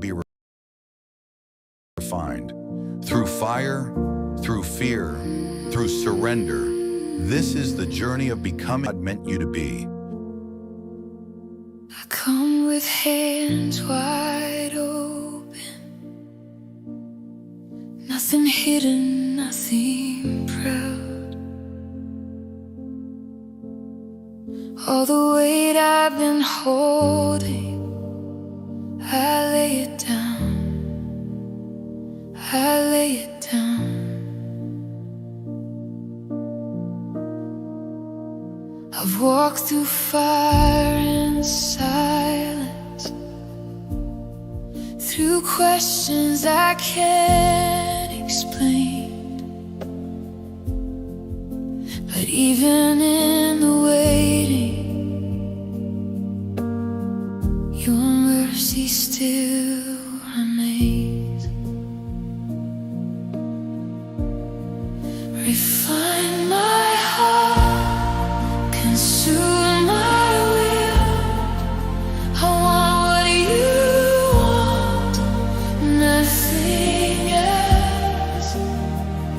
be refined. Through fire, through fear, through surrender, this is the journey of becoming God meant you to be. I come with hands wide open, nothing hidden, nothing proud. All the weight I've been holding, I lay it down, I lay it down. I've walked through fire and silence, through questions I can't explain. But even in the waiting, your mercy still remains. Refine my heart, consume my will. I want what you want, nothing else.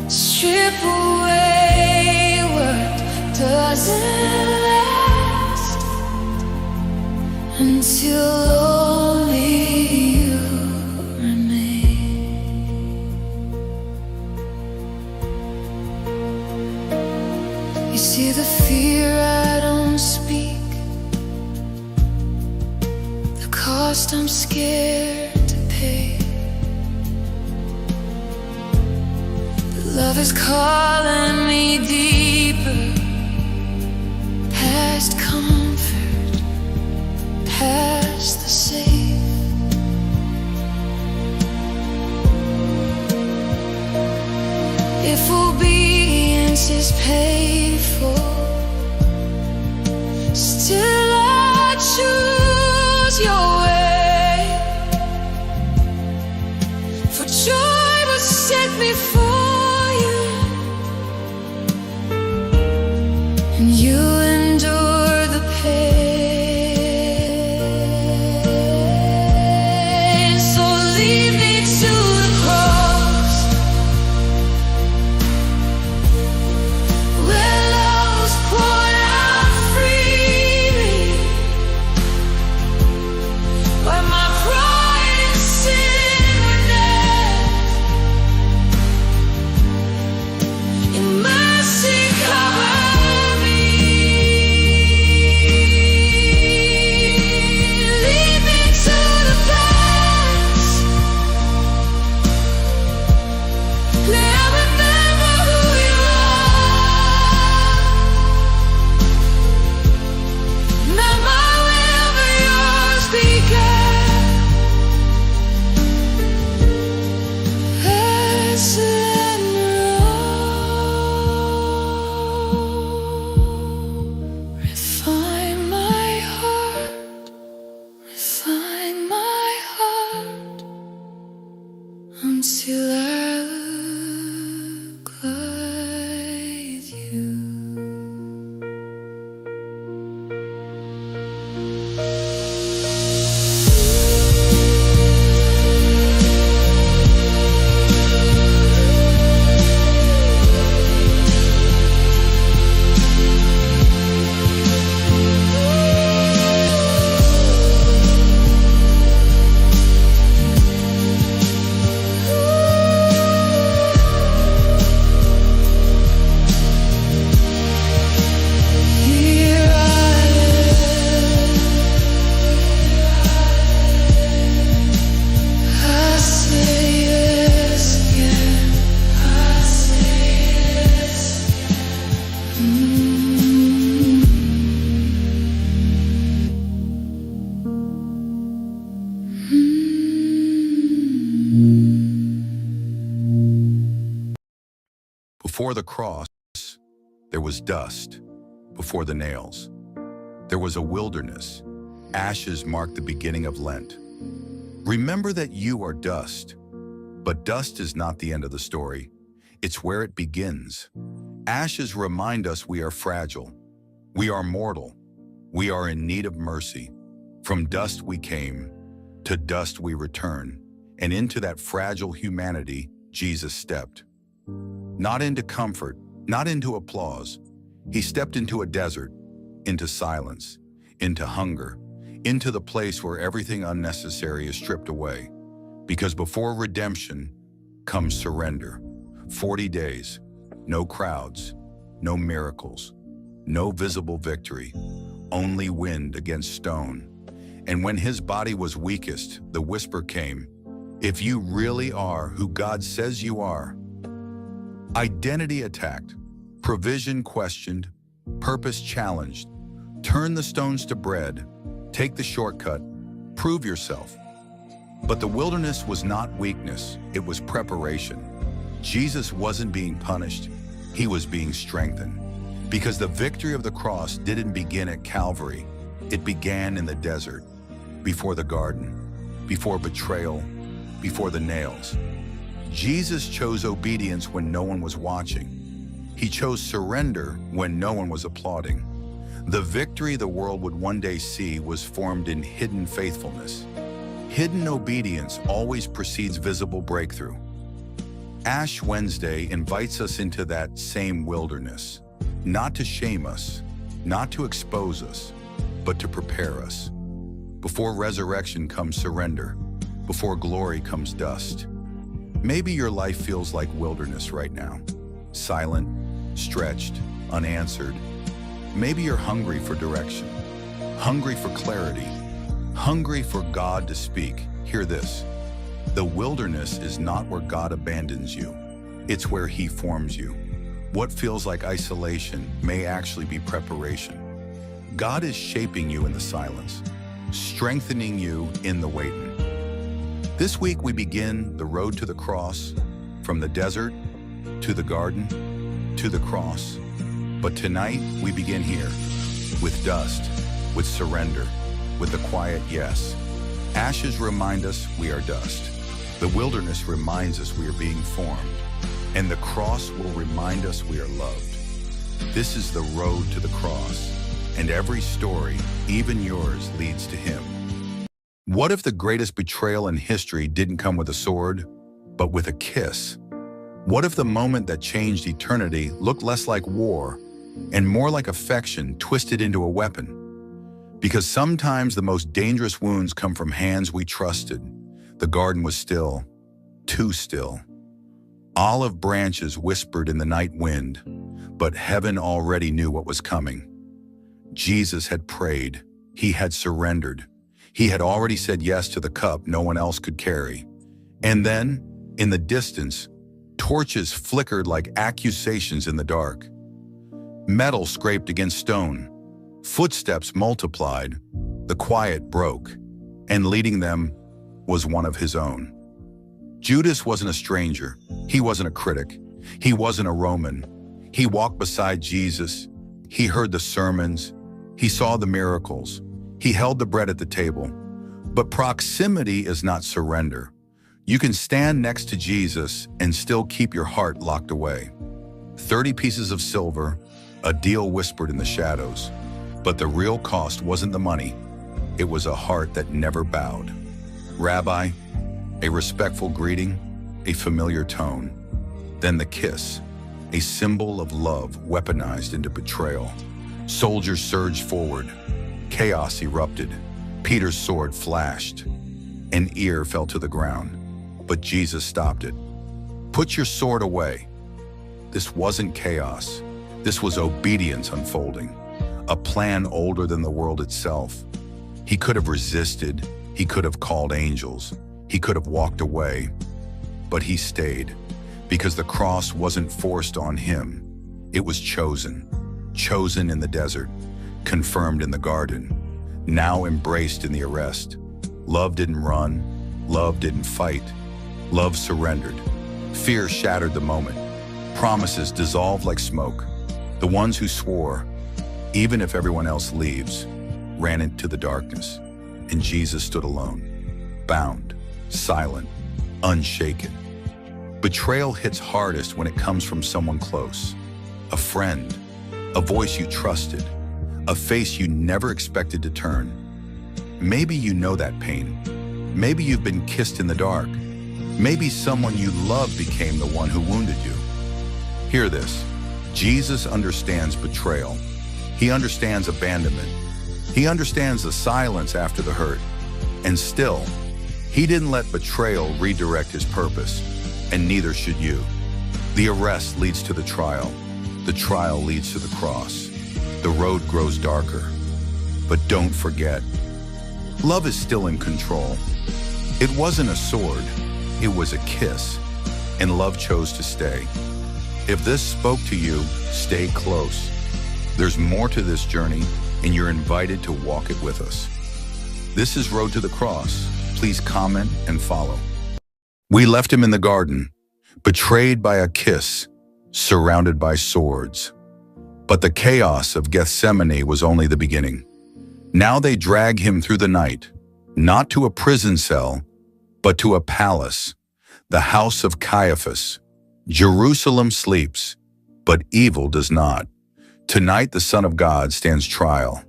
Strip away what doesn't last, until only you remain. You see the fear I don't speak, the cost I'm scared to pay. But love is calling me deeper, past comfort, past the safe. If obedience is paid for, still I choose your way. For joy was set before you, and you endure the pain. So lead me to the cross, where love was poured out freely, where my pride and sin were nailed, in mercy cover me. Lead me to the past, let I remember who you are. Not my will, but yours began. I surrender all. Refine my heart, refine my heart, until I look like you. Here I am, I say yes again, I say yes Before the cross, there was dust. Before the nails, there was a wilderness. Ashes marked the beginning of Lent. Remember that you are dust. But dust is not the end of the story. It's where it begins. Ashes remind us we are fragile. We are mortal. We are in need of mercy. From dust we came. To dust we return, and into that fragile humanity, Jesus stepped. Not into comfort, not into applause. He stepped into a desert, into silence, into hunger, into the place where everything unnecessary is stripped away. Because before redemption comes surrender. 40 days, no crowds, no miracles, no visible victory, only wind against stone. And when his body was weakest, the whisper came, if you really are who God says you are. Identity attacked, provision questioned, purpose challenged. Turn the stones to bread, take the shortcut, prove yourself. But the wilderness was not weakness, it was preparation. Jesus wasn't being punished, he was being strengthened. Because the victory of the cross didn't begin at Calvary, it began in the desert, before the garden, before betrayal, before the nails. Jesus chose obedience when no one was watching. He chose surrender when no one was applauding. The victory the world would one day see was formed in hidden faithfulness. Hidden obedience always precedes visible breakthrough. Ash Wednesday invites us into that same wilderness, not to shame us, not to expose us, but to prepare us. Before resurrection comes surrender, before glory comes dust. Maybe your life feels like wilderness right now, silent, stretched, unanswered. Maybe you're hungry for direction, hungry for clarity, hungry for God to speak. Hear this. The wilderness is not where God abandons you. It's where he forms you. What feels like isolation may actually be preparation. God is shaping you in the silence, strengthening you in the waiting. This week we begin the road to the cross, from the desert to the garden to the cross. But tonight we begin here, with dust, with surrender, with the quiet yes. Ashes remind us we are dust. The wilderness reminds us we are being formed, and the cross will remind us we are loved. This is the road to the cross, and every story, even yours, leads to him. What if the greatest betrayal in history didn't come with a sword, but with a kiss? What if the moment that changed eternity looked less like war and more like affection twisted into a weapon? Because sometimes the most dangerous wounds come from hands we trusted. The garden was still, too still. Olive branches whispered in the night wind, but heaven already knew what was coming. Jesus had prayed. He had surrendered. He had already said yes to the cup no one else could carry. And then, in the distance, torches flickered like accusations in the dark. Metal scraped against stone. Footsteps multiplied. The quiet broke, and leading them was one of his own. Judas wasn't a stranger. He wasn't a critic. He wasn't a Roman. He walked beside Jesus. He heard the sermons. He saw the miracles. He held the bread at the table. But proximity is not surrender. You can stand next to Jesus and still keep your heart locked away. 30 pieces of silver, a deal whispered in the shadows. But the real cost wasn't the money. It was a heart that never bowed. Rabbi, a respectful greeting, a familiar tone. Then the kiss, a symbol of love weaponized into betrayal. Soldiers surged forward. Chaos erupted. Peter's sword flashed. An ear fell to the ground, but Jesus stopped it. Put your sword away. This wasn't chaos. This was obedience unfolding, a plan older than the world itself. He could have resisted. He could have called angels. He could have walked away, but he stayed because the cross wasn't forced on him. It was chosen in the desert, confirmed in the garden, now embraced in the arrest. Love didn't run, love didn't fight, love surrendered. Fear shattered the moment. Promises dissolved like smoke. The ones who swore, even if everyone else leaves, ran into the darkness, and Jesus stood alone, bound, silent, unshaken. Betrayal hits hardest when it comes from someone close, a friend, a voice you trusted, a face you never expected to turn. Maybe you know that pain. Maybe you've been kissed in the dark. Maybe someone you love became the one who wounded you. Hear this. Jesus understands betrayal. He understands abandonment. He understands the silence after the hurt. And still, he didn't let betrayal redirect his purpose, and neither should you. The arrest leads to the trial. The trial leads to the cross. The road grows darker. But don't forget, love is still in control. It wasn't a sword, it was a kiss, and love chose to stay. If this spoke to you, stay close. There's more to this journey, and you're invited to walk it with us. This is Road to the Cross. Please comment and follow. We left him in the garden, betrayed by a kiss, surrounded by swords. But the chaos of Gethsemane was only the beginning. Now they drag him through the night, not to a prison cell, but to a palace, the house of Caiaphas. Jerusalem sleeps, but evil does not. Tonight the Son of God stands trial.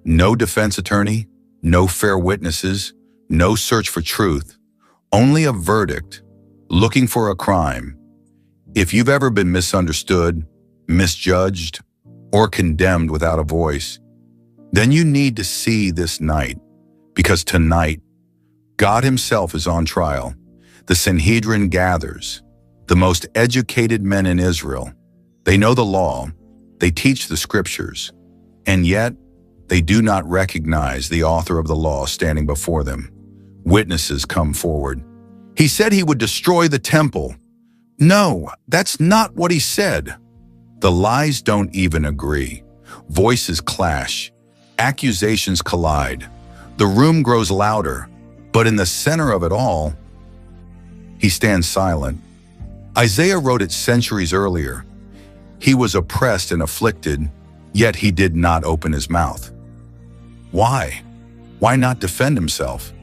No defense attorney, no fair witnesses, no search for truth, only a verdict, looking for a crime. If you've ever been misunderstood, misjudged, or condemned without a voice, then you need to see this night, because tonight, God himself is on trial. The Sanhedrin gathers, the most educated men in Israel. They know the law, they teach the scriptures, and yet they do not recognize the author of the law standing before them. Witnesses come forward. He said he would destroy the temple. No, that's not what he said. The lies don't even agree. Voices clash. Accusations collide. The room grows louder, but in the center of it all, he stands silent. Isaiah wrote it centuries earlier. He was oppressed and afflicted, yet he did not open his mouth. Why? Why not defend himself?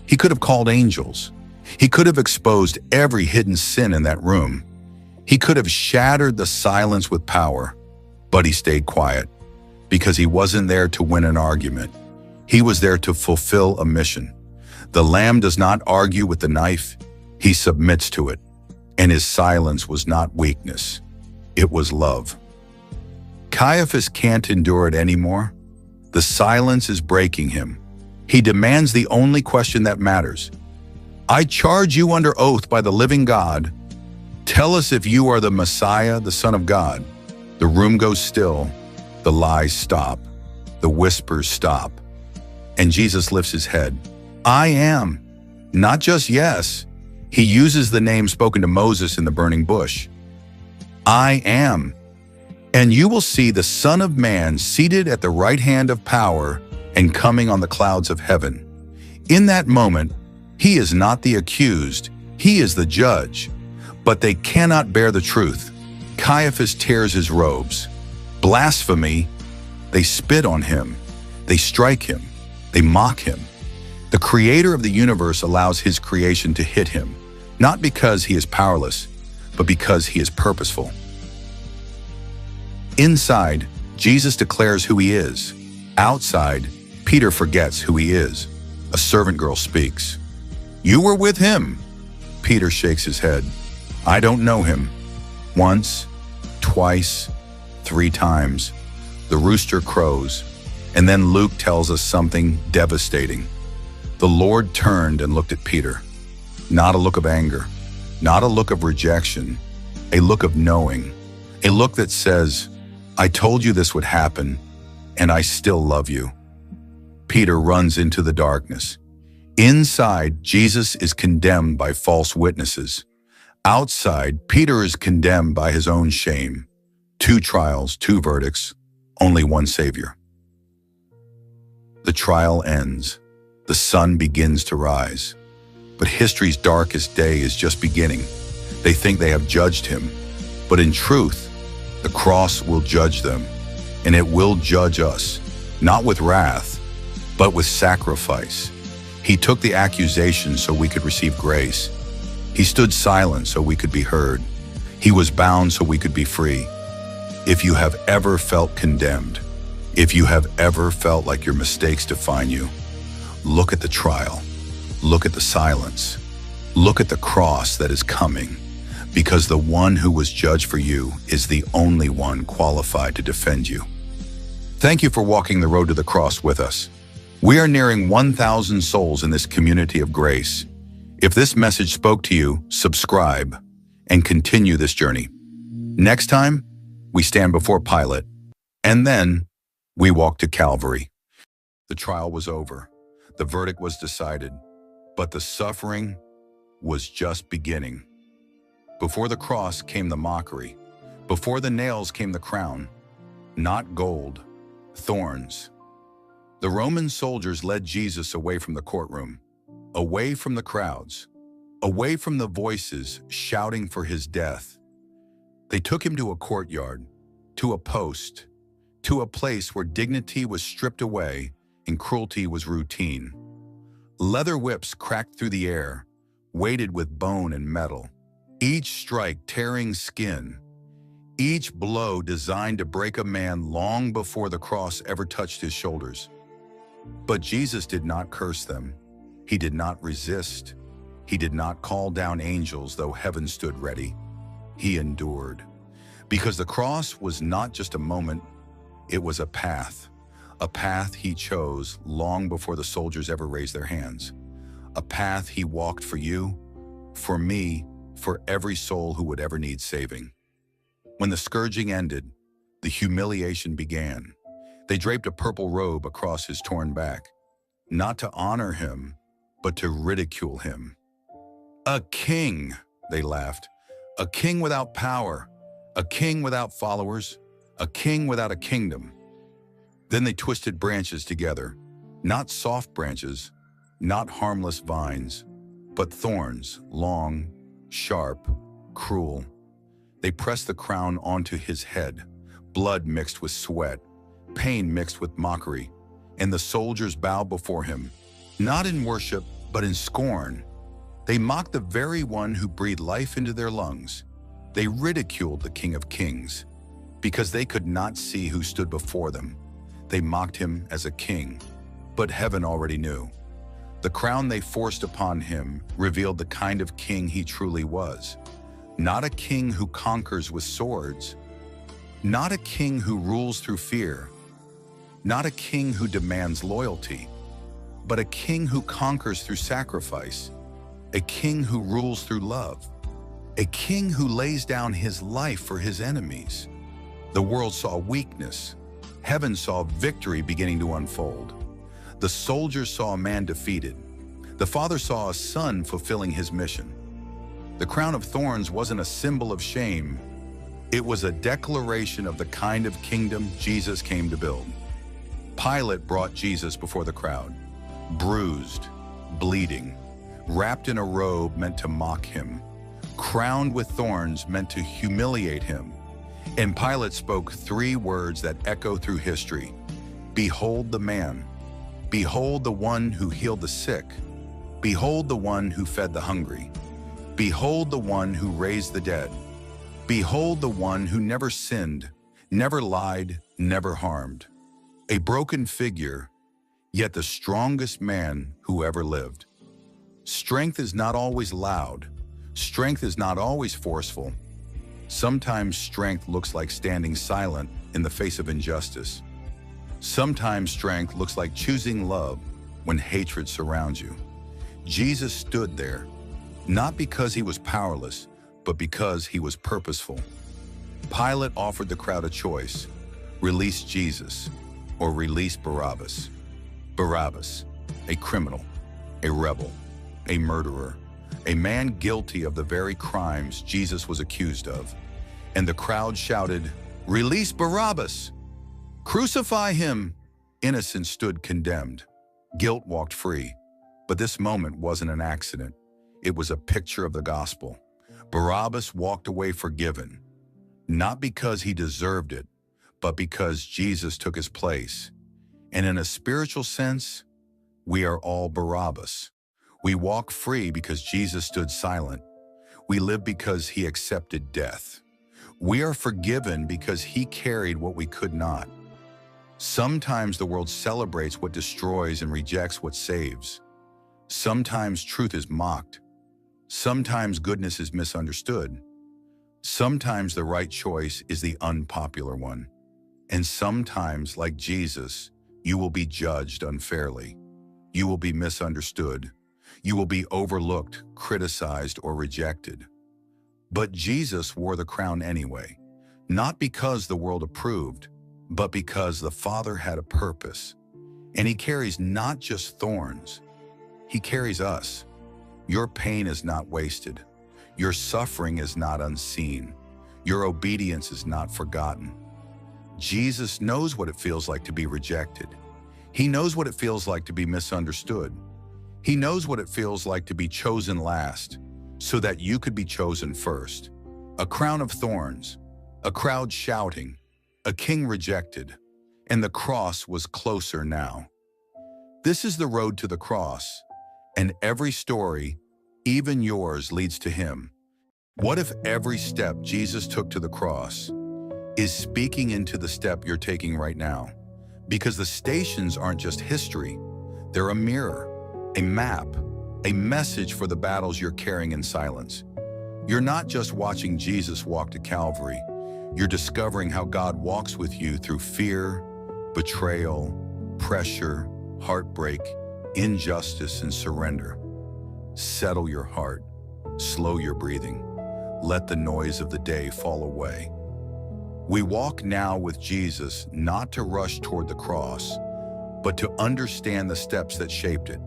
He could have called angels. He could have exposed every hidden sin in that room. He could have shattered the silence with power, but he stayed quiet because he wasn't there to win an argument. He was there to fulfill a mission. The Lamb does not argue with the knife, he submits to it. And his silence was not weakness, it was love. Caiaphas can't endure it anymore. The silence is breaking him. He demands the only question that matters. I charge you under oath by the living God. Tell us if you are the Messiah, the Son of God. The room goes still. The lies stop. The whispers stop. And Jesus lifts his head. I am. Not just yes. He uses the name spoken to Moses in the burning bush. I am. And you will see the Son of Man seated at the right hand of power and coming on the clouds of heaven. In that moment, he is not the accused, he is the judge. But they cannot bear the truth. Caiaphas tears his robes. Blasphemy, they spit on him. They strike him. They mock him. The creator of the universe allows his creation to hit him, not because he is powerless, but because he is purposeful. Inside, Jesus declares who he is. Outside, Peter forgets who he is. A servant girl speaks. You were with him. Peter shakes his head. I don't know him. Once, twice, 3 times. The rooster crows, and then Luke tells us something devastating. The Lord turned and looked at Peter. Not a look of anger, not a look of rejection, a look of knowing, a look that says, I told you this would happen, and I still love you. Peter runs into the darkness. Inside, Jesus is condemned by false witnesses. Outside, Peter is condemned by his own shame. 2 trials, 2 verdicts, only one Savior. The trial ends. The sun begins to rise. But history's darkest day is just beginning. They think they have judged him. But in truth, the cross will judge them. And it will judge us, not with wrath, but with sacrifice. He took the accusation so we could receive grace. He stood silent so we could be heard. He was bound so we could be free. If you have ever felt condemned, if you have ever felt like your mistakes define you, look at the trial. Look at the silence. Look at the cross that is coming, because the one who was judged for you is the only one qualified to defend you. Thank you for walking the road to the cross with us. We are nearing 1,000 souls in this community of grace. If this message spoke to you, subscribe and continue this journey. Next time, we stand before Pilate, and then we walk to Calvary. The trial was over. The verdict was decided, but the suffering was just beginning. Before the cross came the mockery. Before the nails came the crown. Not gold, thorns. The Roman soldiers led Jesus away from the courtroom, away from the crowds, away from the voices shouting for his death. They took him to a courtyard, to a post, to a place where dignity was stripped away and cruelty was routine. Leather whips cracked through the air, weighted with bone and metal, each strike tearing skin, each blow designed to break a man long before the cross ever touched his shoulders. But Jesus did not curse them. He did not resist. He did not call down angels, though heaven stood ready. He endured. Because the cross was not just a moment, it was a path he chose long before the soldiers ever raised their hands. A path he walked for you, for me, for every soul who would ever need saving. When the scourging ended, the humiliation began. They draped a purple robe across his torn back, not to honor him, but to ridicule him. A king, they laughed. A king without power, a king without followers, a king without a kingdom. Then they twisted branches together, not soft branches, not harmless vines, but thorns, long, sharp, cruel. They pressed the crown onto his head, blood mixed with sweat, pain mixed with mockery, and the soldiers bowed before him, not in worship, but in scorn. They mocked the very one who breathed life into their lungs. They ridiculed the King of Kings. Because they could not see who stood before them, they mocked him as a king, but heaven already knew. The crown they forced upon him revealed the kind of king he truly was. Not a king who conquers with swords, not a king who rules through fear, not a king who demands loyalty, but a king who conquers through sacrifice, a king who rules through love, a king who lays down his life for his enemies. The world saw weakness. Heaven saw victory beginning to unfold. The soldiers saw a man defeated. The Father saw a son fulfilling his mission. The crown of thorns wasn't a symbol of shame. It was a declaration of the kind of kingdom Jesus came to build. Pilate brought Jesus before the crowd, bruised, bleeding, wrapped in a robe meant to mock him, crowned with thorns meant to humiliate him. And Pilate spoke 3 words that echo through history. Behold the man. Behold the one who healed the sick. Behold the one who fed the hungry. Behold the one who raised the dead. Behold the one who never sinned, never lied, never harmed. A broken figure, yet the strongest man who ever lived. Strength is not always loud. Strength is not always forceful. Sometimes strength looks like standing silent in the face of injustice. Sometimes strength looks like choosing love when hatred surrounds you. Jesus stood there, not because he was powerless, but because he was purposeful. Pilate offered the crowd a choice: release Jesus or release Barabbas. Barabbas, a criminal, a rebel, a murderer, a man guilty of the very crimes Jesus was accused of. And the crowd shouted, "Release Barabbas! Crucify him!" Innocence stood condemned. Guilt walked free. But this moment wasn't an accident. It was a picture of the gospel. Barabbas walked away forgiven, not because he deserved it, but because Jesus took his place. And in a spiritual sense, we are all Barabbas. We walk free because Jesus stood silent. We live because he accepted death. We are forgiven because he carried what we could not. Sometimes the world celebrates what destroys and rejects what saves. Sometimes truth is mocked. Sometimes goodness is misunderstood. Sometimes the right choice is the unpopular one. And sometimes, like Jesus, you will be judged unfairly. You will be misunderstood. You will be overlooked, criticized, or rejected. But Jesus wore the crown anyway, not because the world approved, but because the Father had a purpose. And he carries not just thorns, he carries us. Your pain is not wasted. Your suffering is not unseen. Your obedience is not forgotten. Jesus knows what it feels like to be rejected. He knows what it feels like to be misunderstood. He knows what it feels like to be chosen last, so that you could be chosen first. A crown of thorns, a crowd shouting, a king rejected, and the cross was closer now. This is the road to the cross, and every story, even yours, leads to him. What if every step Jesus took to the cross is speaking into the step you're taking right now? Because the stations aren't just history, they're a mirror, a map, a message for the battles you're carrying in silence. You're not just watching Jesus walk to Calvary, you're discovering how God walks with you through fear, betrayal, pressure, heartbreak, injustice, and surrender. Settle your heart, slow your breathing, let the noise of the day fall away. We walk now with Jesus not to rush toward the cross, but to understand the steps that shaped it.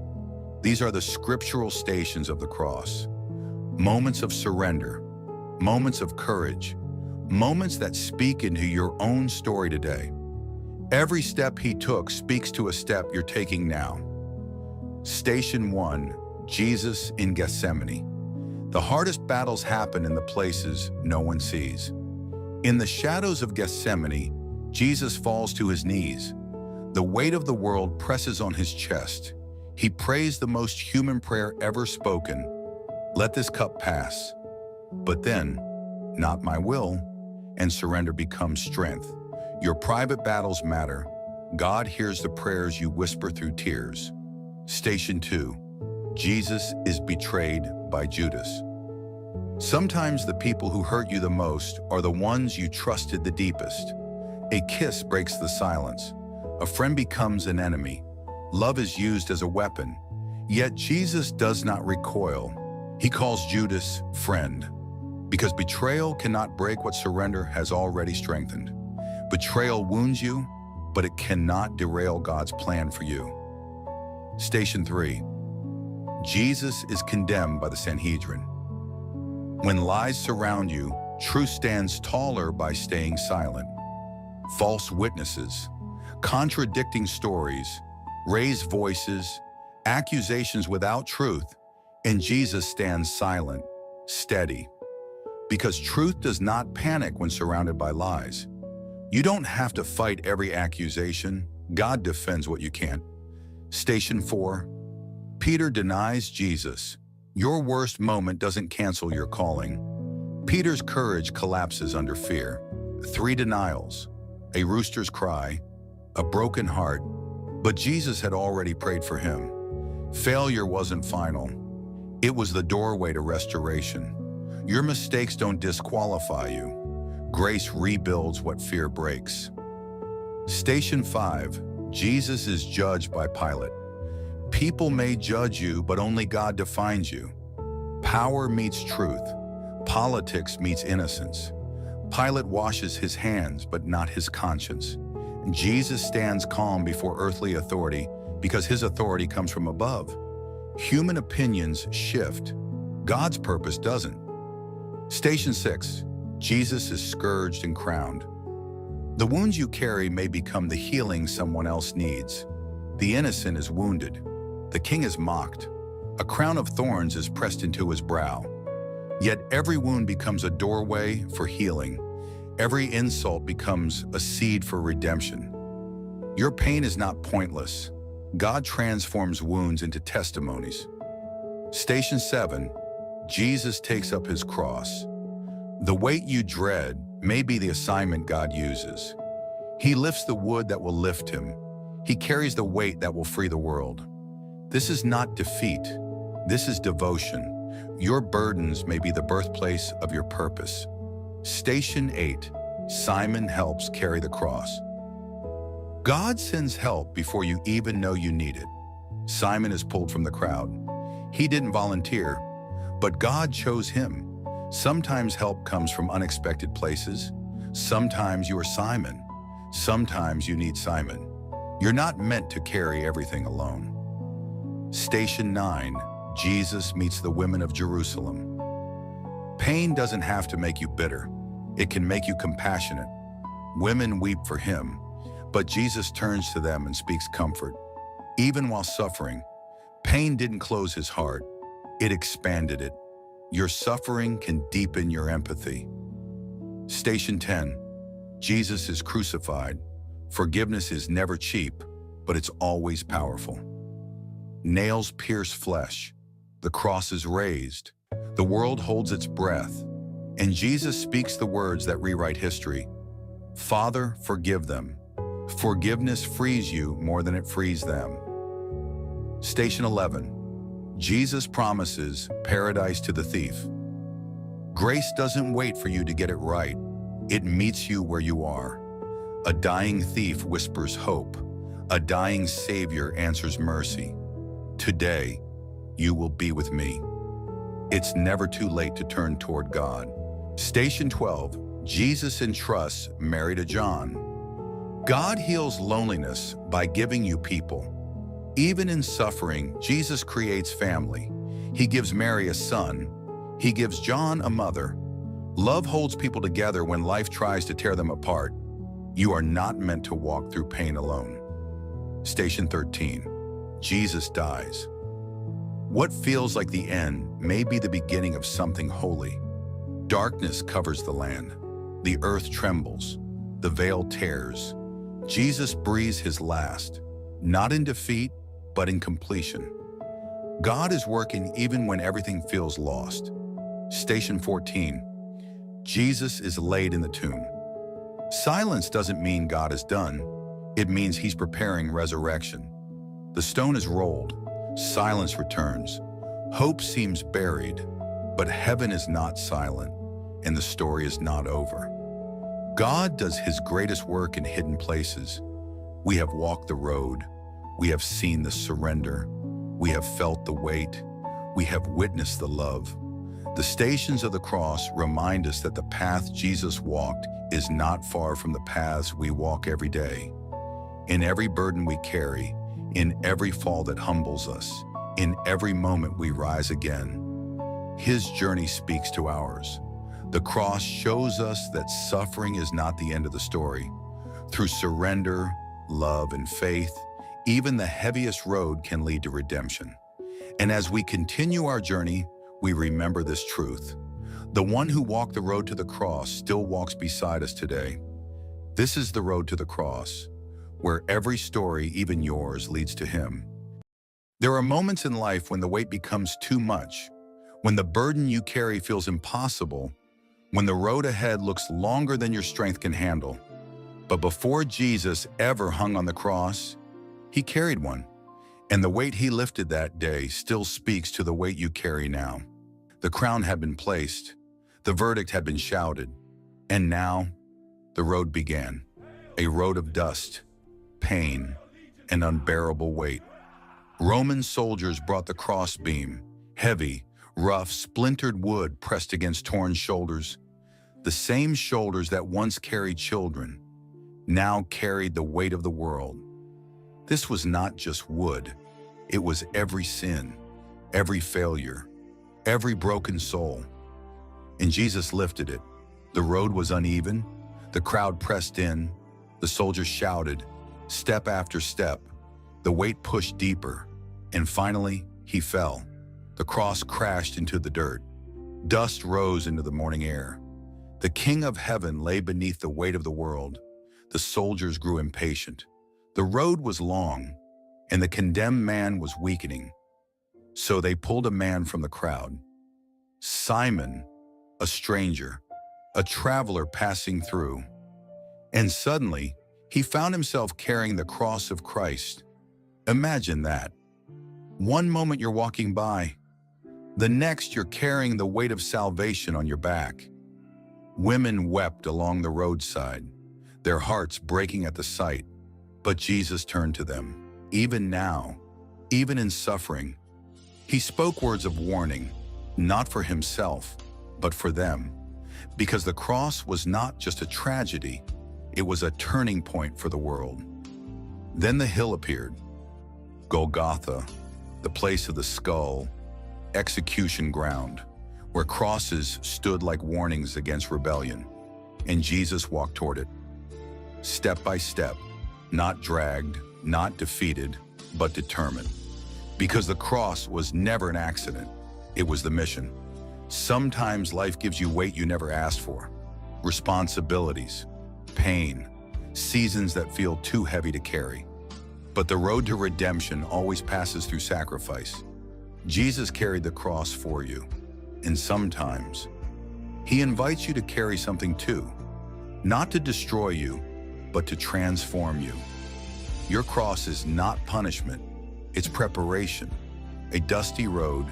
These are the scriptural stations of the cross. Moments of surrender, moments of courage, moments that speak into your own story today. Every step he took speaks to a step you're taking now. Station 1, Jesus in Gethsemane. The hardest battles happen in the places no one sees. In the shadows of Gethsemane, Jesus falls to his knees. The weight of the world presses on his chest. He prays the most human prayer ever spoken. Let this cup pass. But then, not my will, and surrender becomes strength. Your private battles matter. God hears the prayers you whisper through tears. Station 2. Jesus is betrayed by Judas. Sometimes the people who hurt you the most are the ones you trusted the deepest. A kiss breaks the silence. A friend becomes an enemy. Love is used as a weapon. Yet Jesus does not recoil. He calls Judas friend. Because betrayal cannot break what surrender has already strengthened. Betrayal wounds you, but it cannot derail God's plan for you. Station 3. Jesus is condemned by the Sanhedrin. When lies surround you, truth stands taller by staying silent. False witnesses, contradicting stories, raised voices, accusations without truth, and Jesus stands silent, steady. Because truth does not panic when surrounded by lies. You don't have to fight every accusation. God defends what you can't. Station 4. Peter denies Jesus. Your worst moment doesn't cancel your calling. Peter's courage collapses under fear. 3 denials, a rooster's cry, a broken heart, but Jesus had already prayed for him. Failure wasn't final. It was the doorway to restoration. Your mistakes don't disqualify you. Grace rebuilds what fear breaks. Station 5. Jesus is judged by Pilate. People may judge you, but only God defines you. Power meets truth. Politics meets innocence. Pilate washes his hands, but not his conscience. Jesus stands calm before earthly authority because his authority comes from above. Human opinions shift. God's purpose doesn't. Station 6. Jesus is scourged and crowned. The wounds you carry may become the healing someone else needs. The innocent is wounded. The king is mocked. A crown of thorns is pressed into his brow. Yet every wound becomes a doorway for healing. Every insult becomes a seed for redemption. Your pain is not pointless. God transforms wounds into testimonies. Station 7. Jesus takes up his cross. The weight you dread may be the assignment God uses. He lifts the wood that will lift him. He carries the weight that will free the world. This is not defeat. This is devotion. Your burdens may be the birthplace of your purpose. Station 8. Simon helps carry the cross. God sends help before you even know you need it. Simon is pulled from the crowd. He didn't volunteer, but God chose him. Sometimes help comes from unexpected places. Sometimes you are Simon. Sometimes you need Simon. You're not meant to carry everything alone. Station 9. Jesus meets the women of Jerusalem. Pain doesn't have to make you bitter. It can make you compassionate. Women weep for him, but Jesus turns to them and speaks comfort. Even while suffering, pain didn't close his heart. It expanded it. Your suffering can deepen your empathy. Station 10. Jesus is crucified. Forgiveness is never cheap, but it's always powerful. Nails pierce flesh. The cross is raised. The world holds its breath. And Jesus speaks the words that rewrite history. Father, forgive them. Forgiveness frees you more than it frees them. Station 11. Jesus promises paradise to the thief. Grace doesn't wait for you to get it right. It meets you where you are. A dying thief whispers hope. A dying Savior answers mercy. Today, you will be with me. It's never too late to turn toward God. Station 12. Jesus entrusts Mary to John. God heals loneliness by giving you people. Even in suffering, Jesus creates family. He gives Mary a son. He gives John a mother. Love holds people together when life tries to tear them apart. You are not meant to walk through pain alone. Station 13. Jesus dies. What feels like the end may be the beginning of something holy. Darkness covers the land. The earth trembles. The veil tears. Jesus breathes his last, not in defeat, but in completion. God is working even when everything feels lost. Station 14. Jesus is laid in the tomb. Silence doesn't mean God is done. It means he's preparing resurrection. The stone is rolled. Silence returns. Hope seems buried, but heaven is not silent, and the story is not over. God does his greatest work in hidden places. We have walked the road. We have seen the surrender. We have felt the weight. We have witnessed the love. The stations of the cross remind us that the path Jesus walked is not far from the paths we walk every day. In every burden we carry, in every fall that humbles us, in every moment we rise again, his journey speaks to ours. The cross shows us that suffering is not the end of the story. Through surrender, love, and faith, even the heaviest road can lead to redemption. And as we continue our journey, we remember this truth. The one who walked the road to the cross still walks beside us today. This is the road to the cross, where every story, even yours, leads to him. There are moments in life when the weight becomes too much, when the burden you carry feels impossible, when the road ahead looks longer than your strength can handle. But before Jesus ever hung on the cross, he carried one. And the weight he lifted that day still speaks to the weight you carry now. The crown had been placed, the verdict had been shouted, and now the road began. A road of dust, pain, and unbearable weight. Roman soldiers brought the crossbeam, heavy, rough, splintered wood pressed against torn shoulders. The same shoulders that once carried children, now carried the weight of the world. This was not just wood. It was every sin, every failure, every broken soul. And Jesus lifted it. The road was uneven. The crowd pressed in. The soldiers shouted, step after step. The weight pushed deeper. And finally, he fell. The cross crashed into the dirt. Dust rose into the morning air. The King of Heaven lay beneath the weight of the world. The soldiers grew impatient. The road was long, and the condemned man was weakening. So they pulled a man from the crowd. Simon, a stranger, a traveler passing through. And suddenly, he found himself carrying the cross of Christ. Imagine that. One moment you're walking by, the next you're carrying the weight of salvation on your back. Women wept along the roadside, their hearts breaking at the sight. But Jesus turned to them. Even now, even in suffering, he spoke words of warning, not for himself, but for them. Because the cross was not just a tragedy, it was a turning point for the world. Then the hill appeared, Golgotha, the place of the skull, execution ground, where crosses stood like warnings against rebellion, and Jesus walked toward it, step by step, not dragged, not defeated, but determined. Because the cross was never an accident, it was the mission. Sometimes life gives you weight you never asked for, responsibilities, pain, seasons that feel too heavy to carry. But the road to redemption always passes through sacrifice. Jesus carried the cross for you, and sometimes he invites you to carry something too, not to destroy you, but to transform you. Your cross is not punishment, it's preparation. A dusty road,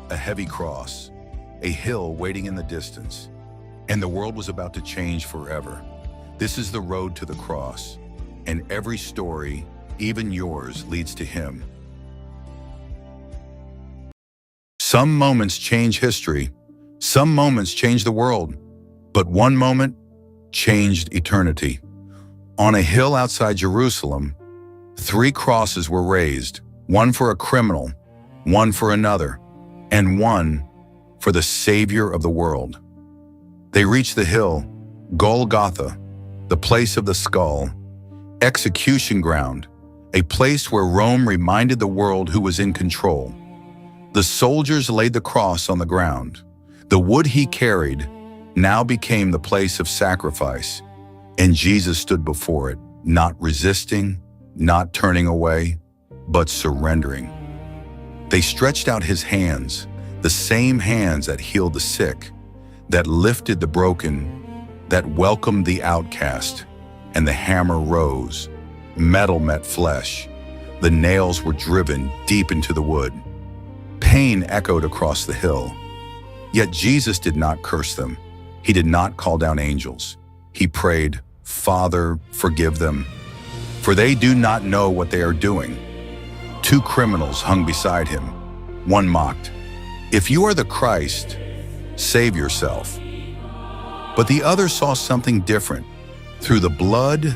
a heavy cross, a hill waiting in the distance, and the world was about to change forever. This is the road to the cross, and every story, even yours, leads to him. Some moments change history, some moments change the world, but one moment changed eternity. On a hill outside Jerusalem, 3 crosses were raised, one for a criminal, one for another, and one for the Savior of the world. They reached the hill, Golgotha, the place of the skull, execution ground, a place where Rome reminded the world who was in control. The soldiers laid the cross on the ground. The wood he carried now became the place of sacrifice, and Jesus stood before it, not resisting, not turning away, but surrendering. They stretched out his hands, the same hands that healed the sick, that lifted the broken, that welcomed the outcast, and the hammer rose. Metal met flesh. The nails were driven deep into the wood. Pain echoed across the hill. Yet Jesus did not curse them. He did not call down angels. He prayed, "Father, forgive them, for they do not know what they are doing." 2 criminals hung beside him. One mocked, "If you are the Christ, save yourself." But the other saw something different. Through the blood,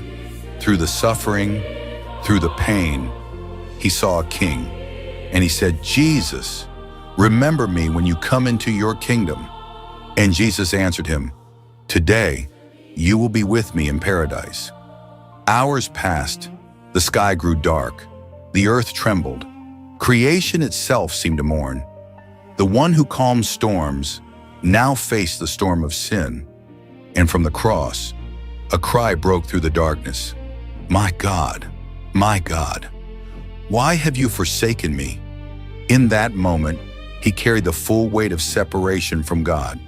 through the suffering, through the pain, he saw a king. And he said, "Jesus, remember me when you come into your kingdom." And Jesus answered him, "Today, you will be with me in paradise." Hours passed. The sky grew dark. The earth trembled. Creation itself seemed to mourn. The one who calms storms now faced the storm of sin. And from the cross, a cry broke through the darkness. My God, why have you forsaken me?" In that moment, he carried the full weight of separation from God.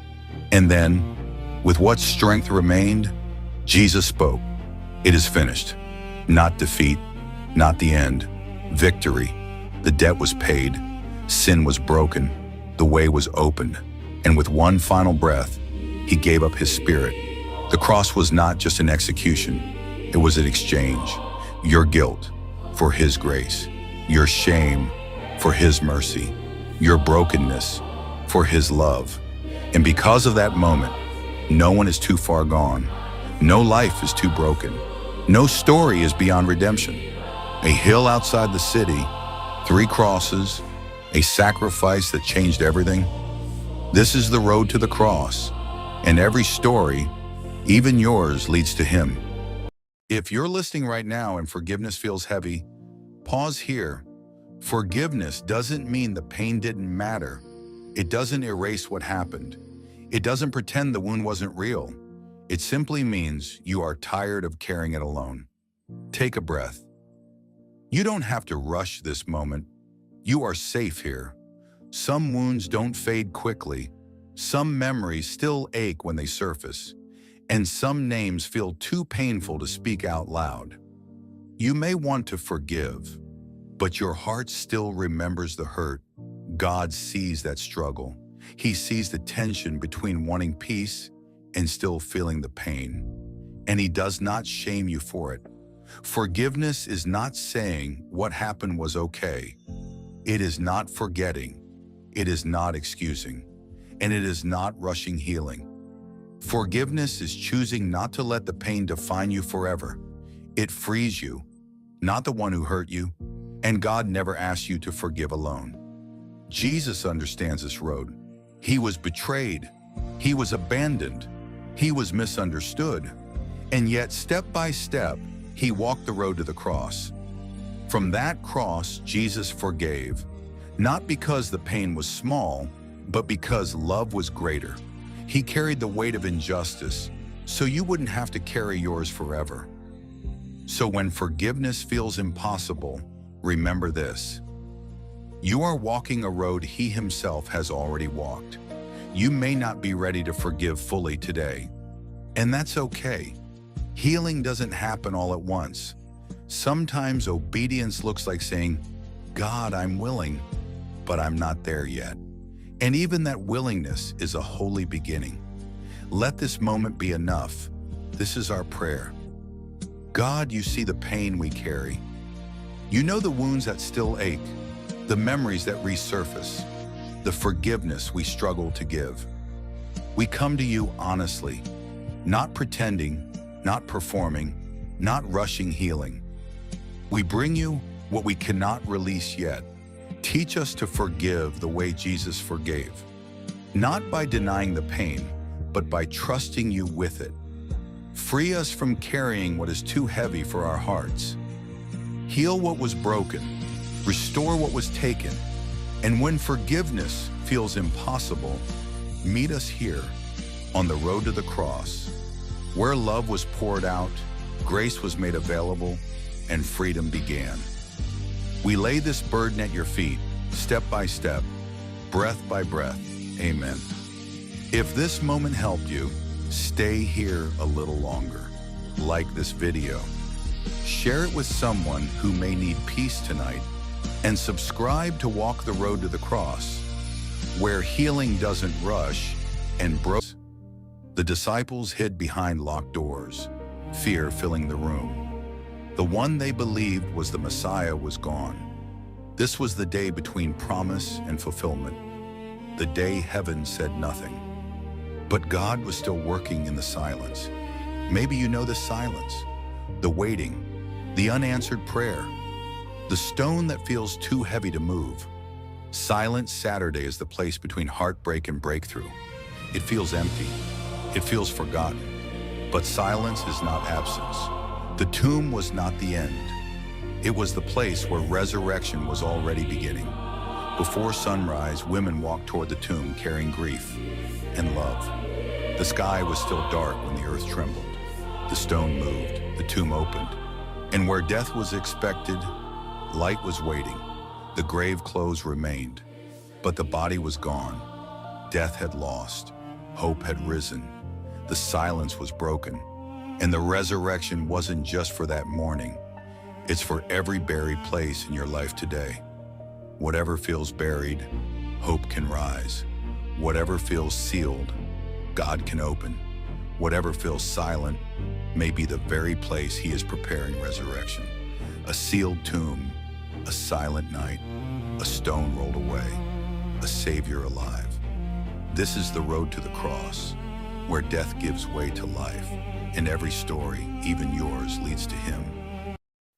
And then, with what strength remained, Jesus spoke, "It is finished." Not defeat, not the end, victory. The debt was paid, sin was broken, the way was opened, and with one final breath, he gave up his spirit. The cross was not just an execution, it was an exchange. Your guilt for his grace, your shame for his mercy, your brokenness for his love. And because of that moment, no one is too far gone. No life is too broken. No story is beyond redemption. A hill outside the city, 3 crosses, a sacrifice that changed everything. This is the road to the cross, and every story, even yours, leads to him. If you're listening right now and forgiveness feels heavy, pause here. Forgiveness doesn't mean the pain didn't matter. It doesn't erase what happened. It doesn't pretend the wound wasn't real. It simply means you are tired of carrying it alone. Take a breath. You don't have to rush this moment. You are safe here. Some wounds don't fade quickly. Some memories still ache when they surface. And some names feel too painful to speak out loud. You may want to forgive, but your heart still remembers the hurt. God sees that struggle. He sees the tension between wanting peace and still feeling the pain. And He does not shame you for it. Forgiveness is not saying what happened was okay. It is not forgetting. It is not excusing. And it is not rushing healing. Forgiveness is choosing not to let the pain define you forever. It frees you, not the one who hurt you. And God never asks you to forgive alone. Jesus understands this road. He was betrayed. He was abandoned. He was misunderstood. And yet, step by step, He walked the road to the cross. From that cross, Jesus forgave, not because the pain was small, but because love was greater. He carried the weight of injustice, so you wouldn't have to carry yours forever. So when forgiveness feels impossible, remember this. You are walking a road He Himself has already walked. You may not be ready to forgive fully today, and that's okay. Healing doesn't happen all at once. Sometimes obedience looks like saying, God, I'm willing, but I'm not there yet. And even that willingness is a holy beginning. Let this moment be enough. This is our prayer. God, you see the pain we carry. You know the wounds that still ache, the memories that resurface, the forgiveness we struggle to give. We come to you honestly, not pretending, not performing, not rushing healing. We bring you what we cannot release yet. Teach us to forgive the way Jesus forgave, not by denying the pain, but by trusting you with it. Free us from carrying what is too heavy for our hearts. Heal what was broken, restore what was taken, and when forgiveness feels impossible, meet us here on the road to the cross, where love was poured out, grace was made available, and freedom began. We lay this burden at your feet, step by step, breath by breath. Amen. If this moment helped you, stay here a little longer. Like this video. Share it with someone who may need peace tonight, and subscribe to Walk the Road to the Cross, where healing doesn't rush and The disciples hid behind locked doors, fear filling the room. The one they believed was the Messiah was gone. This was the day between promise and fulfillment, the day heaven said nothing. But God was still working in the silence. Maybe you know the silence, the waiting, the unanswered prayer, the stone that feels too heavy to move. Silent Saturday is the place between heartbreak and breakthrough. It feels empty. It feels forgotten. But silence is not absence. The tomb was not the end. It was the place where resurrection was already beginning. Before sunrise, women walked toward the tomb carrying grief and love. The sky was still dark when the earth trembled. The stone moved, the tomb opened. And where death was expected, light was waiting. The grave clothes remained, but the body was gone. Death had lost. Hope had risen. The silence was broken. And the resurrection wasn't just for that morning. It's for every buried place in your life today. Whatever feels buried, hope can rise. Whatever feels sealed, God can open. Whatever feels silent may be the very place He is preparing resurrection. A sealed tomb, a silent night, a stone rolled away, a Savior alive. This is the road to the cross, where death gives way to life, and every story, even yours, leads to Him.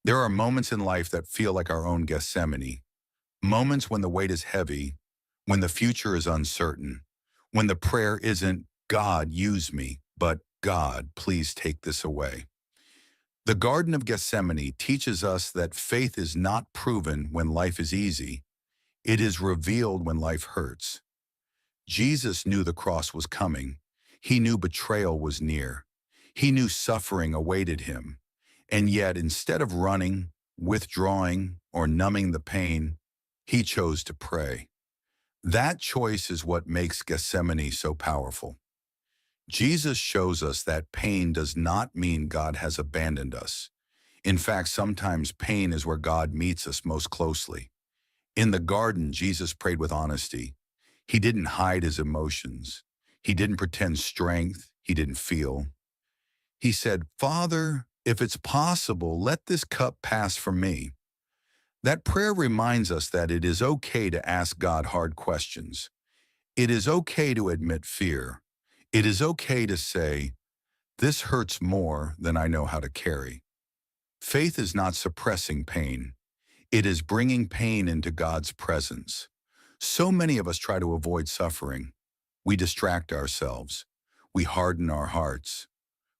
There are moments in life that feel like our own Gethsemane, moments when the weight is heavy, when the future is uncertain, when the prayer isn't, God, use me, but God, please take this away. The Garden of Gethsemane teaches us that faith is not proven when life is easy. It is revealed when life hurts. Jesus knew the cross was coming. He knew betrayal was near. He knew suffering awaited Him. And yet, instead of running, withdrawing, or numbing the pain, He chose to pray. That choice is what makes Gethsemane so powerful. Jesus shows us that pain does not mean God has abandoned us. In fact, sometimes pain is where God meets us most closely. In the garden, Jesus prayed with honesty. He didn't hide his emotions. He didn't pretend strength he didn't feel. He said, "Father, if it's possible, let this cup pass from me." That prayer reminds us that it is okay to ask God hard questions. It is okay to admit fear. It is okay to say, "This hurts more than I know how to carry." Faith is not suppressing pain. It is bringing pain into God's presence. So many of us try to avoid suffering. We distract ourselves. We harden our hearts.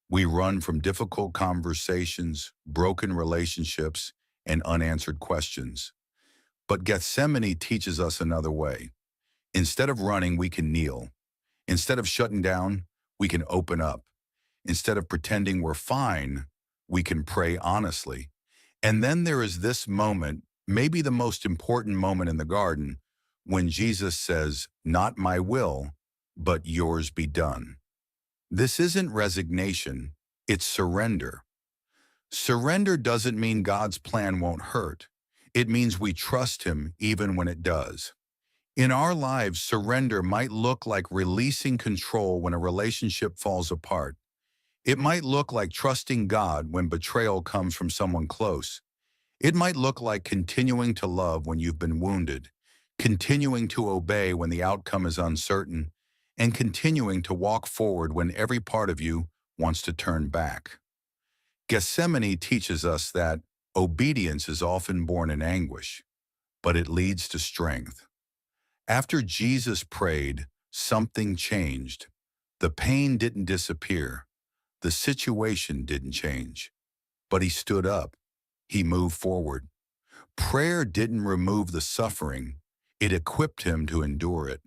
We run from difficult conversations, broken relationships, and unanswered questions. But Gethsemane teaches us another way. Instead of running, we can kneel. Instead of shutting down, we can open up. Instead of pretending we're fine, we can pray honestly. And then there is this moment, maybe the most important moment in the garden, when Jesus says, "Not my will, but yours be done." This isn't resignation, it's surrender. Surrender doesn't mean God's plan won't hurt. It means we trust him even when it does. In our lives, surrender might look like releasing control when a relationship falls apart. It might look like trusting God when betrayal comes from someone close. It might look like continuing to love when you've been wounded, continuing to obey when the outcome is uncertain, and continuing to walk forward when every part of you wants to turn back. Gethsemane teaches us that obedience is often born in anguish, but it leads to strength. After Jesus prayed, something changed. The pain didn't disappear. The situation didn't change. But he stood up. He moved forward. Prayer didn't remove the suffering. It equipped him to endure it.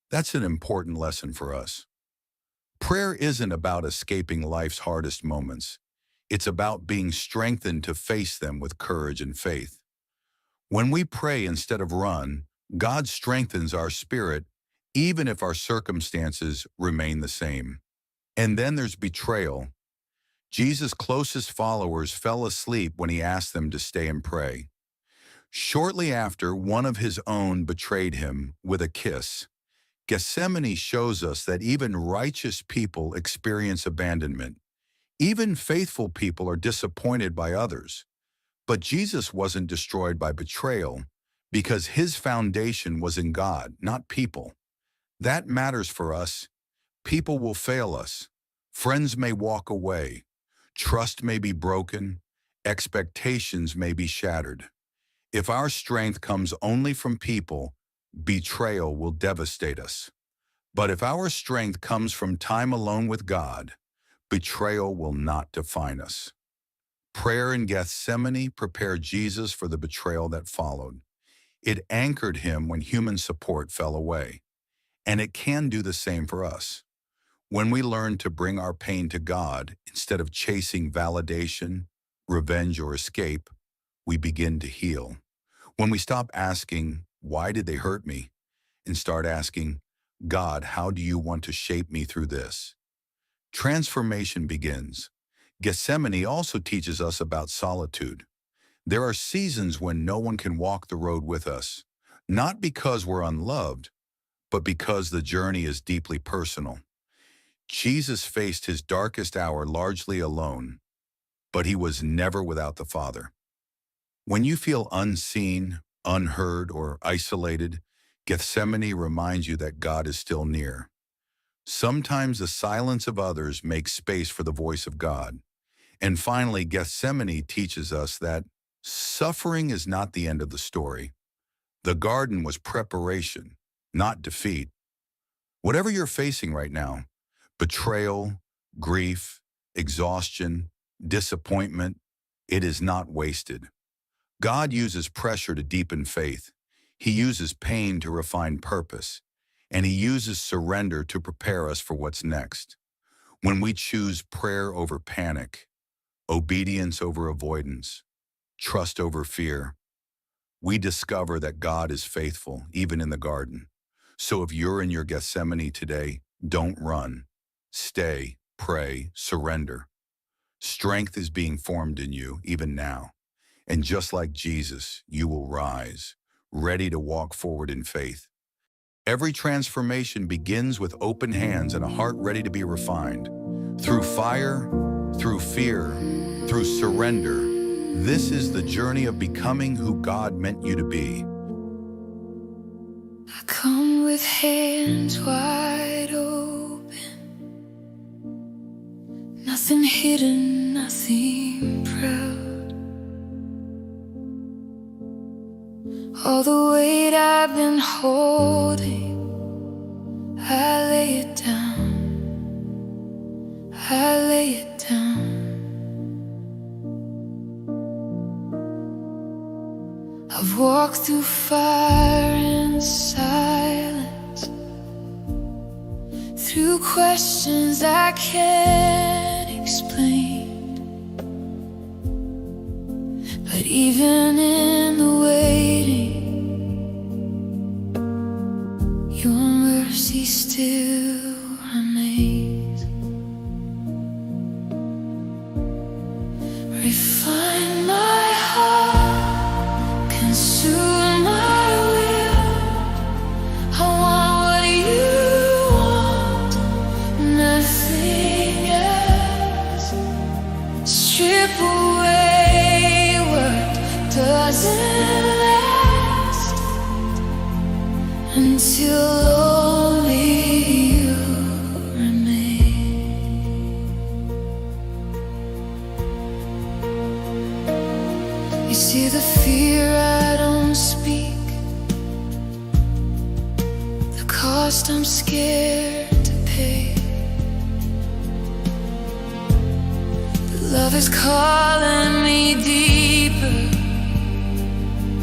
That's an important lesson for us. Prayer isn't about escaping life's hardest moments. It's about being strengthened to face them with courage and faith. When we pray instead of run, God strengthens our spirit, even if our circumstances remain the same. And then there's betrayal. Jesus' closest followers fell asleep when he asked them to stay and pray. Shortly after, one of his own betrayed him with a kiss. Gethsemane shows us that even righteous people experience abandonment. Even faithful people are disappointed by others. But Jesus wasn't destroyed by betrayal because his foundation was in God, not people. That matters for us. People will fail us. Friends may walk away. Trust may be broken. Expectations may be shattered. If our strength comes only from people, betrayal will devastate us. But if our strength comes from time alone with God, betrayal will not define us. Prayer in Gethsemane prepared Jesus for the betrayal that followed. It anchored him when human support fell away. And it can do the same for us. When we learn to bring our pain to God instead of chasing validation, revenge, or escape, we begin to heal. When we stop asking, "Why did they hurt me?" and start asking, "God, how do you want to shape me through this?" transformation begins. Gethsemane also teaches us about solitude. There are seasons when no one can walk the road with us, not because we're unloved, but because the journey is deeply personal. Jesus faced his darkest hour largely alone, but he was never without the Father. When you feel unseen, unheard, or isolated, Gethsemane reminds you that God is still near. Sometimes the silence of others makes space for the voice of God. And finally, Gethsemane teaches us that suffering is not the end of the story. The garden was preparation, not defeat. Whatever you're facing right now, betrayal, grief, exhaustion, disappointment, it is not wasted. God uses pressure to deepen faith. He uses pain to refine purpose. And he uses surrender to prepare us for what's next. When we choose prayer over panic, obedience over avoidance, trust over fear, we discover that God is faithful, even in the garden. So if you're in your Gethsemane today, don't run. Stay, pray, surrender. Strength is being formed in you even now. And just like Jesus, you will rise, ready to walk forward in faith. Every transformation begins with open hands and a heart ready to be refined. Through fire, through fear, through surrender, this is the journey of becoming who God meant you to be. I come with hands wide open, nothing hidden, nothing proud. All the weight I've been holding, I lay it down, I lay it down. I've walked through fire and silence, through questions I can't explain. But even in the waiting, your mercy still remains. Refine my heart, consume my will. I want what you want, nothing else. Strip away what doesn't last, until only you remain. You see the fear I don't speak, the cost I'm scared to pay. But love is calling me deeper,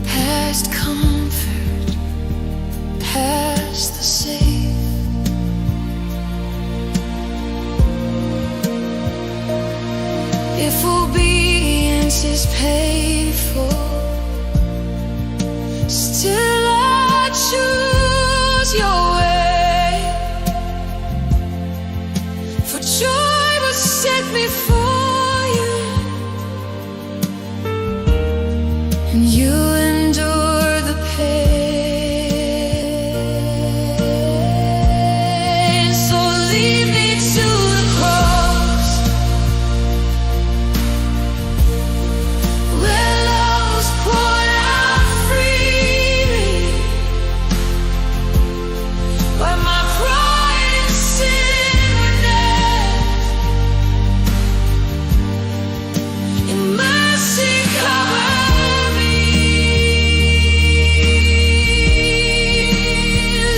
past comfort, past the safe. If obedience is painful, still I choose your way. For joy will set me for you, and you endure the pain. So lead me to the cross, where love was poured out freely, where my pride and sin were nailed, and mercy covered me.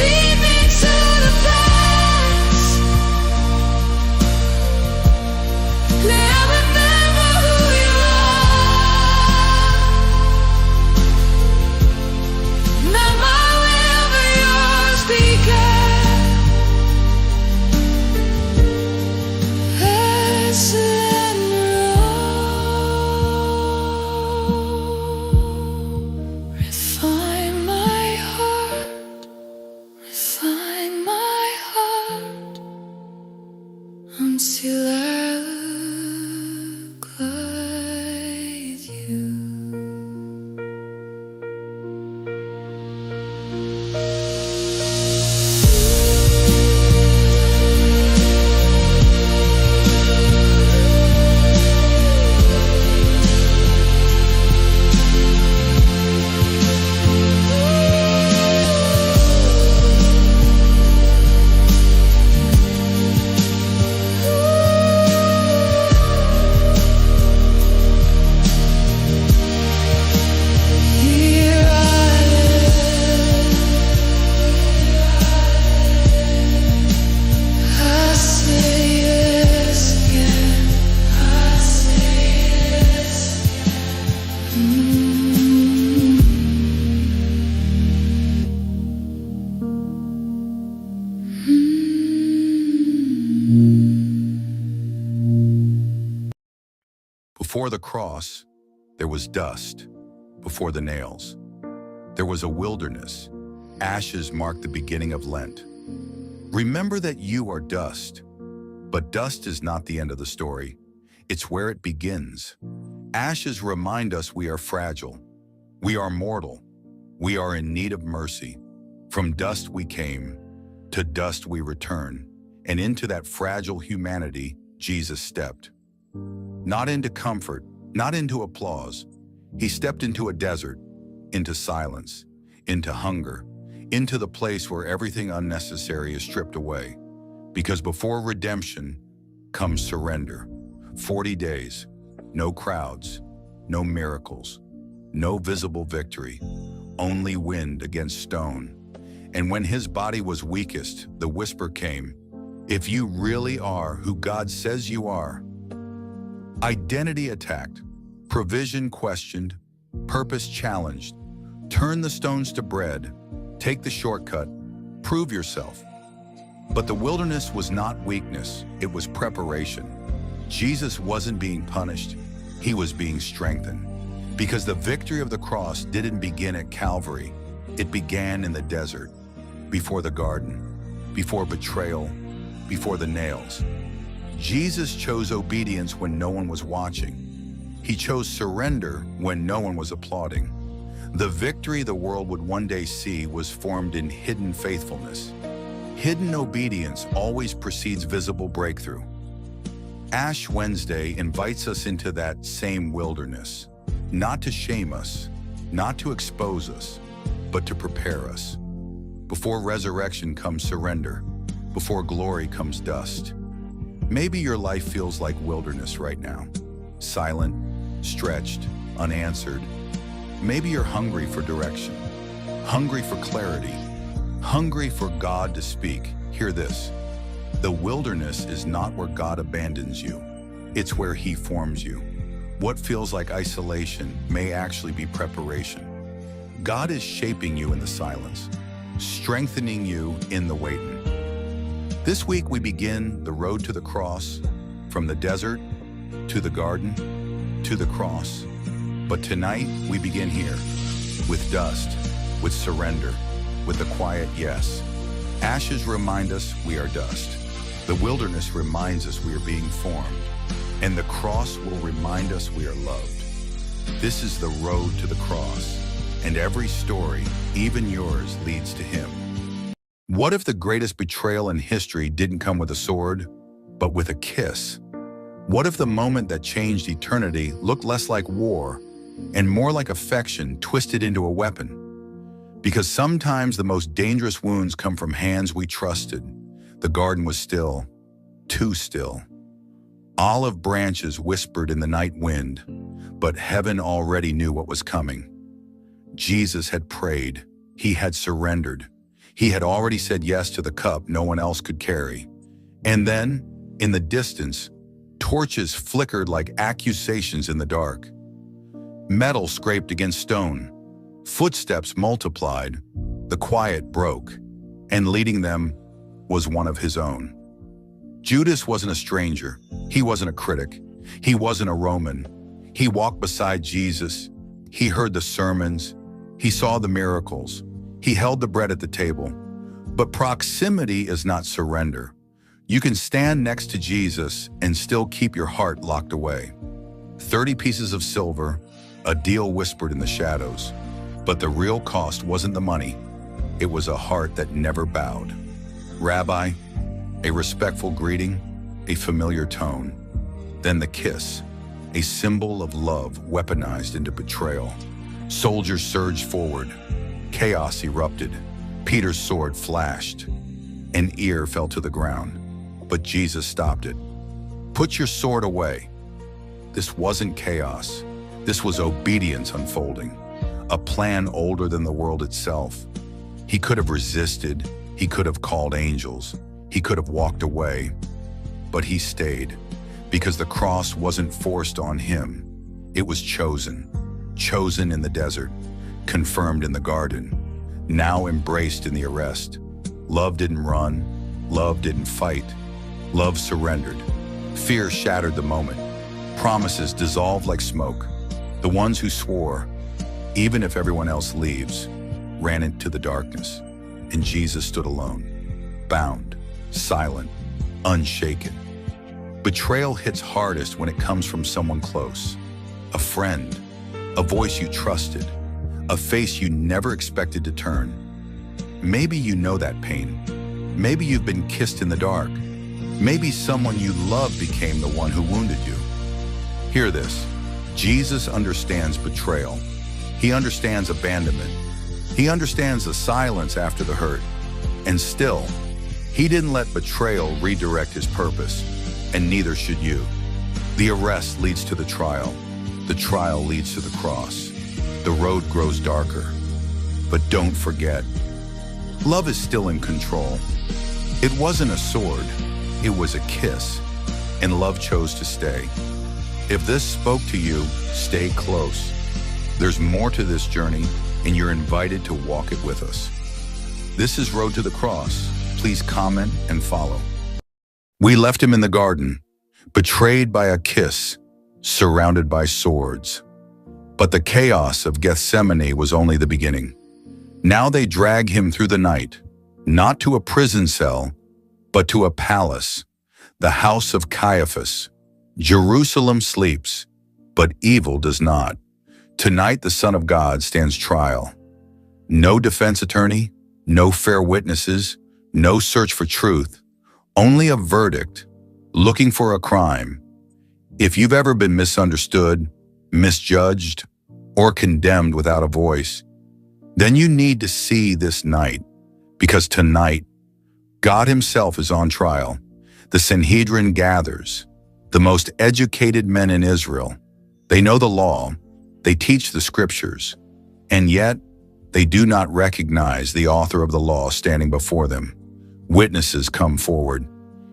Lead me to the place, let I remember who you are. Not my will, but yours be I surrender all. Refine my heart, refine my heart, until I look like you. Here I am, I say yes again, I say yes Before the cross, there was dust. Before the nails, there was a wilderness. Ashes marked the beginning of Lent. Remember that you are dust, but dust is not the end of the story. It's where it begins. Ashes remind us we are fragile. We are mortal. We are in need of mercy. From dust we came, to dust we return, and into that fragile humanity, Jesus stepped. Not into comfort, not into applause. He stepped into a desert, into silence, into hunger, into the place where everything unnecessary is stripped away. Because before redemption comes surrender. 40 days, no crowds, no miracles, no visible victory, only wind against stone. And when his body was weakest, the whisper came, if you really are who God says you are. Identity attacked, provision questioned, purpose challenged. Turn the stones to bread, take the shortcut, prove yourself. But the wilderness was not weakness, it was preparation. Jesus wasn't being punished, he was being strengthened. Because the victory of the cross didn't begin at Calvary, it began in the desert, before the garden, before betrayal, before the nails. Jesus chose obedience when no one was watching. He chose surrender when no one was applauding. The victory the world would one day see was formed in hidden faithfulness. Hidden obedience always precedes visible breakthrough. Ash Wednesday invites us into that same wilderness, not to shame us, not to expose us, but to prepare us. Before resurrection comes surrender, before glory comes dust. Maybe your life feels like wilderness right now, silent, stretched, unanswered. Maybe you're hungry for direction, hungry for clarity, hungry for God to speak. Hear this. The wilderness is not where God abandons you. It's where he forms you. What feels like isolation may actually be preparation. God is shaping you in the silence, strengthening you in the waiting. This week we begin the road to the cross, from the desert to the garden to the cross. But tonight we begin here, with dust, with surrender, with a quiet yes. Ashes remind us we are dust. The wilderness reminds us we are being formed, and the cross will remind us we are loved. This is the road to the cross, and every story, even yours, leads to him. What if the greatest betrayal in history didn't come with a sword, but with a kiss? What if the moment that changed eternity looked less like war and more like affection twisted into a weapon? Because sometimes the most dangerous wounds come from hands we trusted. The garden was still, too still. Olive branches whispered in the night wind, but heaven already knew what was coming. Jesus had prayed. He had surrendered. He had already said yes to the cup no one else could carry. And then, in the distance, torches flickered like accusations in the dark. Metal scraped against stone. Footsteps multiplied. The quiet broke, and leading them was one of his own. Judas wasn't a stranger. He wasn't a critic. He wasn't a Roman. He walked beside Jesus. He heard the sermons. He saw the miracles. He held the bread at the table. But proximity is not surrender. You can stand next to Jesus and still keep your heart locked away. 30 pieces of silver, a deal whispered in the shadows. But the real cost wasn't the money. It was a heart that never bowed. Rabbi, a respectful greeting, a familiar tone. Then the kiss, a symbol of love weaponized into betrayal. Soldiers surged forward. Chaos erupted. Peter's sword flashed. An ear fell to the ground, but Jesus stopped it. Put your sword away. This wasn't chaos. This was obedience unfolding, a plan older than the world itself. He could have resisted. He could have called angels. He could have walked away, but he stayed because the cross wasn't forced on him. It was chosen in the desert, confirmed in the garden, now embraced in the arrest. Love didn't run. Love didn't fight. Love surrendered. Fear shattered the moment. Promises dissolved like smoke. The ones who swore, even if everyone else leaves, ran into the darkness, and Jesus stood alone, bound, silent, unshaken. Betrayal hits hardest when it comes from someone close. A friend, a voice you trusted, a face you never expected to turn. Maybe you know that pain. Maybe you've been kissed in the dark. Maybe someone you loved became the one who wounded you. Hear this. Jesus understands betrayal. He understands abandonment. He understands the silence after the hurt. And still, he didn't let betrayal redirect his purpose, and neither should you. The arrest leads to the trial. The trial leads to the cross. The road grows darker. But don't forget, love is still in control. It wasn't a sword, it was a kiss, and love chose to stay. If this spoke to you, stay close. There's more to this journey, and you're invited to walk it with us. This is Road to the Cross. Please comment and follow. We left him in the garden, betrayed by a kiss, surrounded by swords. But the chaos of Gethsemane was only the beginning. Now they drag him through the night, not to a prison cell, but to a palace, the house of Caiaphas. Jerusalem sleeps, but evil does not. Tonight the Son of God stands trial. No defense attorney, no fair witnesses, no search for truth, only a verdict, looking for a crime. If you've ever been misunderstood, misjudged, or condemned without a voice, then you need to see this night, because tonight, God himself is on trial. The Sanhedrin gathers, the most educated men in Israel. They know the law, they teach the scriptures, and yet they do not recognize the author of the law standing before them. Witnesses come forward.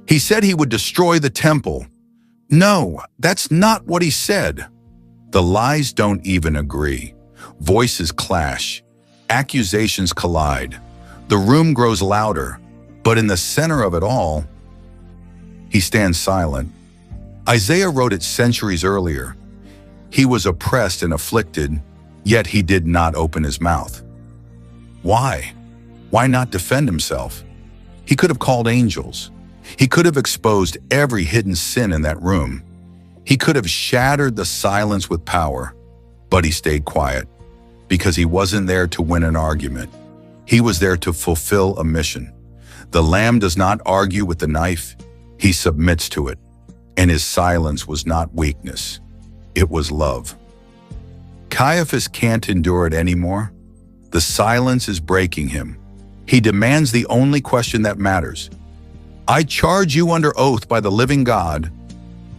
He said he would destroy the temple. No, that's not what he said. The lies don't even agree. Voices clash. Accusations collide. The room grows louder, but in the center of it all, he stands silent. Isaiah wrote it centuries earlier. He was oppressed and afflicted, yet he did not open his mouth. Why? Why not defend himself? He could have called angels. He could have exposed every hidden sin in that room. He could have shattered the silence with power, but he stayed quiet because he wasn't there to win an argument. He was there to fulfill a mission. The Lamb does not argue with the knife, he submits to it. And his silence was not weakness, it was love. Caiaphas can't endure it anymore. The silence is breaking him. He demands the only question that matters. I charge you under oath by the living God.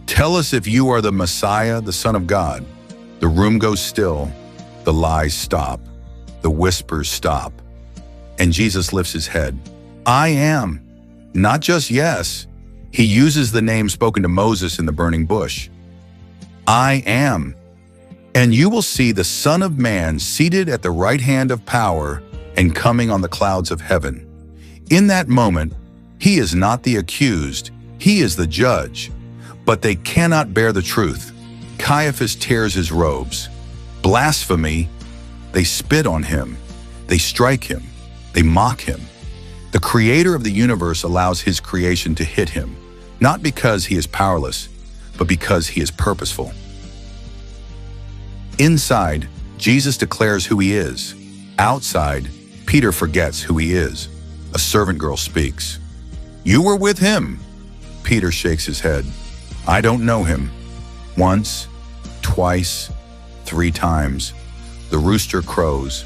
Tell us if you are the Messiah, the Son of God. The room goes still. The lies stop. The whispers stop. And Jesus lifts his head. I am. Not just yes. He uses the name spoken to Moses in the burning bush. I am. And you will see the Son of Man seated at the right hand of power and coming on the clouds of heaven. In that moment, he is not the accused, he is the judge. But they cannot bear the truth. Caiaphas tears his robes. Blasphemy, they spit on him. They strike him. They mock him. The creator of the universe allows his creation to hit him, not because he is powerless, but because he is purposeful. Inside, Jesus declares who he is. Outside, Peter forgets who he is. A servant girl speaks. You were with him. Peter shakes his head. I don't know him. Once, twice, 3 times. The rooster crows,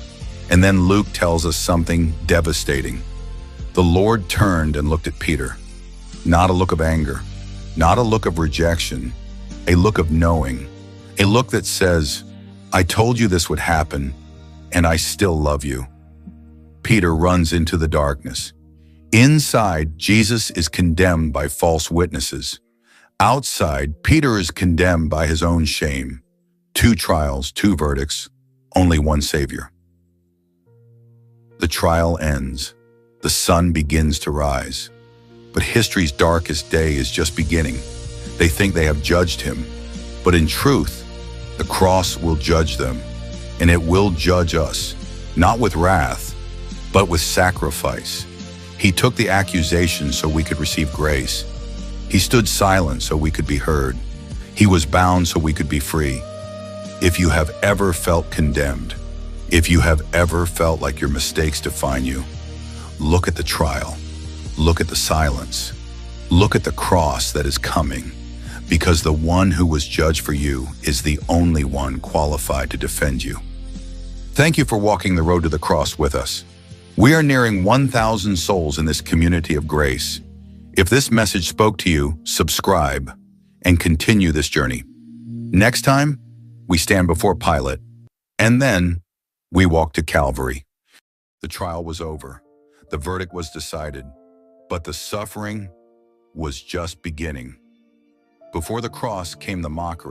and then Luke tells us something devastating. The Lord turned and looked at Peter. Not a look of anger, not a look of rejection, a look of knowing, a look that says, I told you this would happen, and I still love you. Peter runs into the darkness. Inside, Jesus is condemned by false witnesses. Outside, Peter is condemned by his own shame. 2 trials, 2 verdicts, only 1 Savior. The trial ends. The sun begins to rise. But history's darkest day is just beginning. They think they have judged him. But in truth, the cross will judge them. And it will judge us, not with wrath, but with sacrifice. He took the accusation so we could receive grace. He stood silent so we could be heard. He was bound so we could be free. If you have ever felt condemned, if you have ever felt like your mistakes define you, look at the trial. Look at the silence. Look at the cross that is coming, because the one who was judged for you is the only one qualified to defend you. Thank you for walking the road to the cross with us. We are nearing 1,000 souls in this community of grace. If this message spoke to you, subscribe and continue this journey. Next time, we stand before Pilate, and then we walk to Calvary. The trial was over. The verdict was decided, but the suffering was just beginning. Before the cross came the mockery.